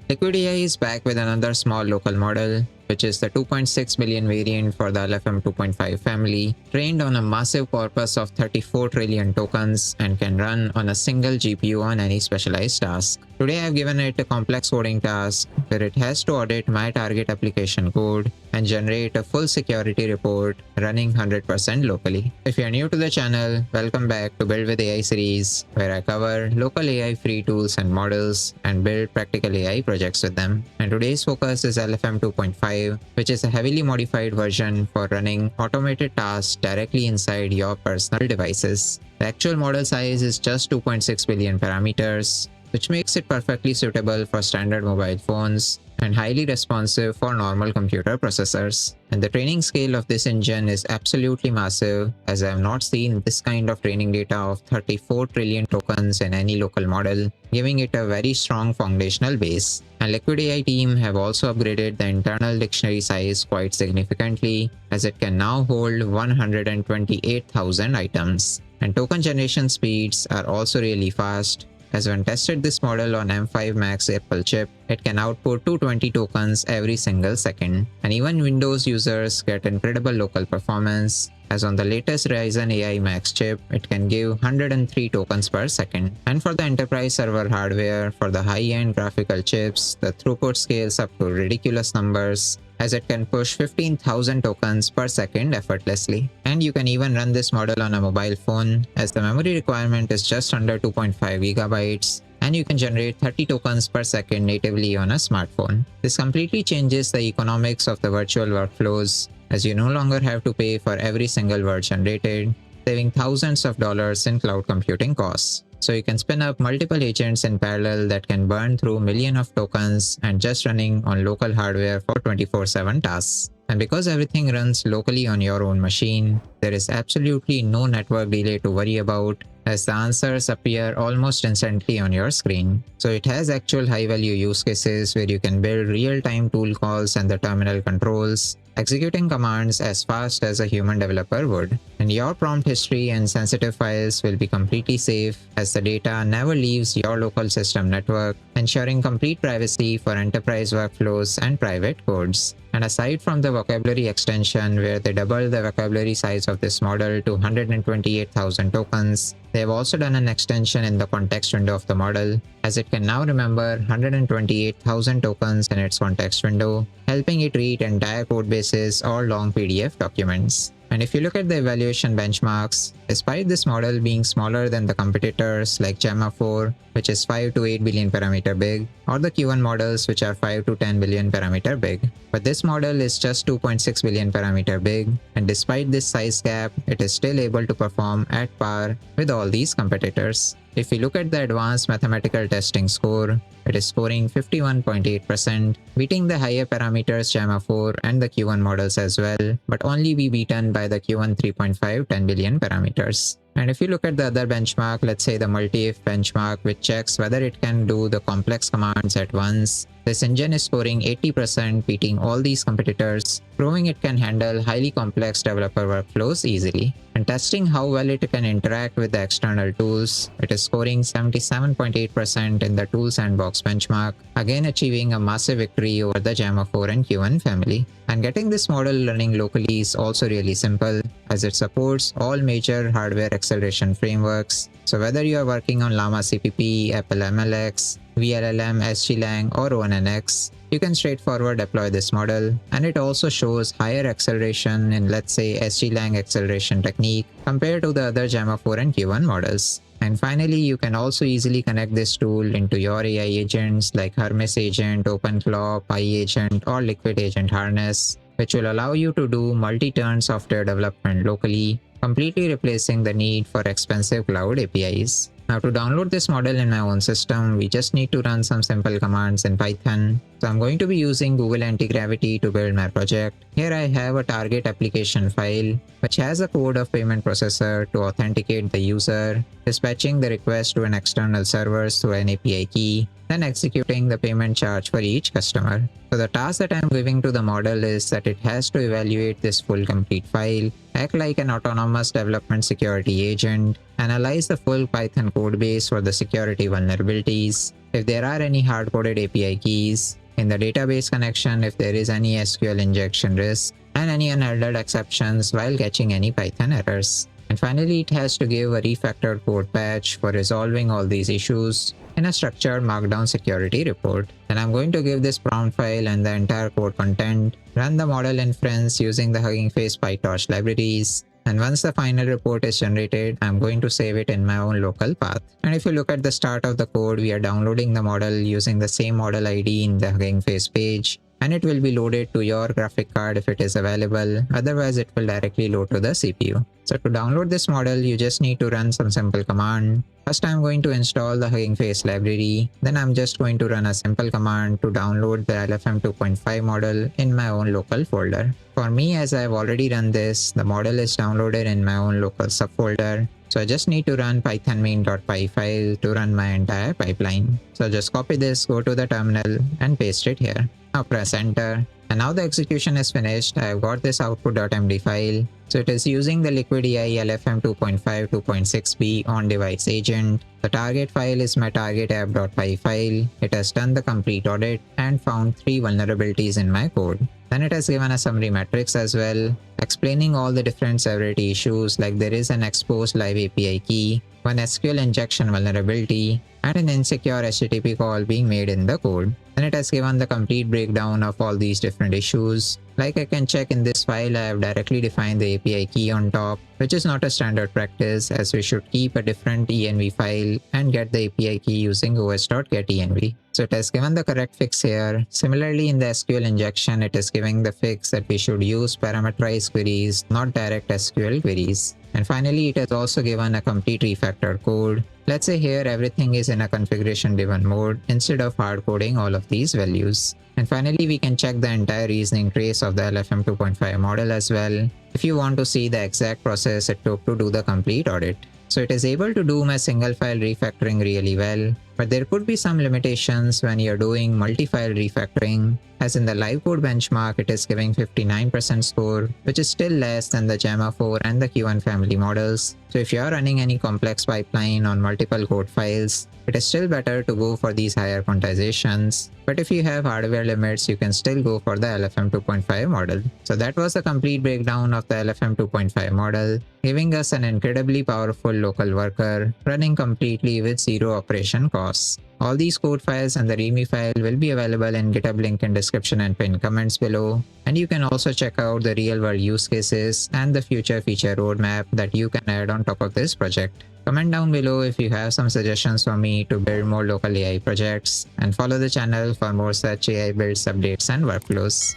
Liquid AI is back with another small local model, which is the 2.6 billion variant for the LFM 2.5 family, trained on a massive corpus of 34 trillion tokens and can run on a single GPU on any specialized task. Today I've given it a complex coding task where it has to audit my target application code and generate a full security report running 100% locally. If you're new to the channel, welcome back to Build with AI series, where I cover local AI free tools and models and build practical AI projects with them. And today's focus is LFM 2.5, which is a heavily modified version for running automated tasks directly inside your personal devices. The actual model size is just 2.6 billion parameters, which makes it perfectly suitable for standard mobile phones and highly responsive for normal computer processors. And the training scale of this engine is absolutely massive, as I have not seen this kind of training data of 34 trillion tokens in any local model, giving it a very strong foundational base. And Liquid AI team have also upgraded the internal dictionary size quite significantly, as it can now hold 128,000 items. And token generation speeds are also really fast, as when tested this model on M5 Max Apple chip, it can output 220 tokens every single second. And even Windows users get incredible local performance, as on the latest Ryzen AI Max chip, it can give 103 tokens per second. And for the enterprise server hardware, for the high-end graphical chips, the throughput scales up to ridiculous numbers, as it can push 15,000 tokens per second effortlessly. And you can even run this model on a mobile phone, as the memory requirement is just under 2.5 gigabytes, and you can generate 30 tokens per second natively on a smartphone. This completely changes the economics of the virtual workflows, as you no longer have to pay for every single word generated, saving thousands of dollars in cloud computing costs. So you can spin up multiple agents in parallel that can burn through millions of tokens and just running on local hardware for 24/7 tasks. And because everything runs locally on your own machine, there is absolutely no network delay to worry about, as the answers appear almost instantly on your screen. So it has actual high-value use cases where you can build real-time tool calls and the terminal controls, executing commands as fast as a human developer would. And your prompt history and sensitive files will be completely safe, as the data never leaves your local system network, ensuring complete privacy for enterprise workflows and private codes. And aside from the vocabulary extension, where they doubled the vocabulary size of this model to 128,000 tokens, they have also done an extension in the context window of the model, as it can now remember 128,000 tokens in its context window, helping it read entire code bases or long PDF documents. And if you look at the evaluation benchmarks, despite this model being smaller than the competitors like Gemma 4, which is 5 to 8 billion parameter big, or the Q1 models which are 5 to 10 billion parameter big, but this model is just 2.6 billion parameter big, and despite this size gap, it is still able to perform at par with all these competitors. If we look at the advanced mathematical testing score, it is scoring 51.8%, beating the higher parameters Gemma 4 and the Q1 models as well, but only be beaten by the Q1 3.5 10 billion parameters. And if you look at the other benchmark, let's say the multi-if benchmark, which checks whether it can do the complex commands at once, this engine is scoring 80%, beating all these competitors, proving it can handle highly complex developer workflows easily. And testing how well it can interact with the external tools, it is scoring 77.8% in the Tool Sandbox benchmark, again achieving a massive victory over the Gemma 4 and Q1 family. And getting this model running locally is also really simple, as it supports all major hardware acceleration frameworks. So whether you are working on Llama CPP, Apple MLX, VLLM, SGLang, or ONNX, you can straightforward deploy this model, and it also shows higher acceleration in, let's say, SGLang acceleration technique compared to the other Gemma 4 and Q1 models. And finally, you can also easily connect this tool into your AI agents like Hermes Agent, OpenClaw, PyAgent, or Liquid Agent Harness, which will allow you to do multi-turn software development locally, completely replacing the need for expensive cloud APIs. Now, to download this model in my own system, we just need to run some simple commands in Python. So I'm going to be using Google Anti-Gravity to build my project. Here I have a target application file, which has a code of payment processor to authenticate the user, dispatching the request to an external server through an API key, then executing the payment charge for each customer. So the task that I'm giving to the model is that it has to evaluate this full complete file, act like an autonomous development security agent, analyze the full Python codebase for the security vulnerabilities, if there are any hard-coded API keys, in the database connection if there is any SQL injection risk, and any unhandled exceptions while catching any Python errors. And finally, it has to give a refactored code patch for resolving all these issues in a structured markdown security report. And I'm going to give this prompt file and the entire code content, run the model inference using the Hugging Face PyTorch libraries, and once the final report is generated, I'm going to save it in my own local path. And if you look at the start of the code, we are downloading the model using the same model ID in the Hugging Face page, and it will be loaded to your graphic card if it is available, otherwise it will directly load to the CPU. So to download this model, you just need to run some simple command. First I'm going to install the Hugging Face library, then I'm just going to run a simple command to download the LFM 2.5 model in my own local folder. For me, as I've already run this, the model is downloaded in my own local subfolder. So I just need to run python main.py file to run my entire pipeline. So just copy this, go to the terminal and paste it here. Now press enter. And now the execution is finished. I've got this output.md file. So it is using the Liquid AI LFM 2.5-2.6B on-device agent. The target file is my target app.py file. It has done the complete audit and found 3 vulnerabilities in my code. Then it has given a summary metrics as well, explaining all the different severity issues like there is an exposed live API key, one SQL injection vulnerability, and an insecure HTTP call being made in the code. Then it has given the complete breakdown of all these different issues. Like I can check in this file, I have directly defined the API key on top, which is not a standard practice as we should keep a different env file and get the API key using os.getEnv. So it has given the correct fix here. Similarly, in the SQL injection, it is giving the fix that we should use parameterized queries, not direct SQL queries. And finally, it has also given a complete refactored code. Let's say here everything is in a configuration driven mode instead of hard coding all of these values. And finally, we can check the entire reasoning trace of the LFM 2.5 model as well if you want to see the exact process it took to do the complete audit. So it is able to do my single file refactoring really well, but there could be some limitations when you're doing multi-file refactoring, as in the live code benchmark it is giving 59% score, which is still less than the Gemma 4 and the Q1 family models. So if you're running any complex pipeline on multiple code files, it is still better to go for these higher quantizations. But if you have hardware limits, you can still go for the LFM 2.5 model. So that was the complete breakdown of the LFM 2.5 model, giving us an incredibly powerful local worker running completely with zero operation costs. All these code files and the README file will be available in GitHub link in description and pinned comments below. And you can also check out the real world use cases and the future feature roadmap that you can add on top of this project. Comment down below if you have some suggestions for me to build more local AI projects, and follow the channel for more such AI builds, updates and workflows.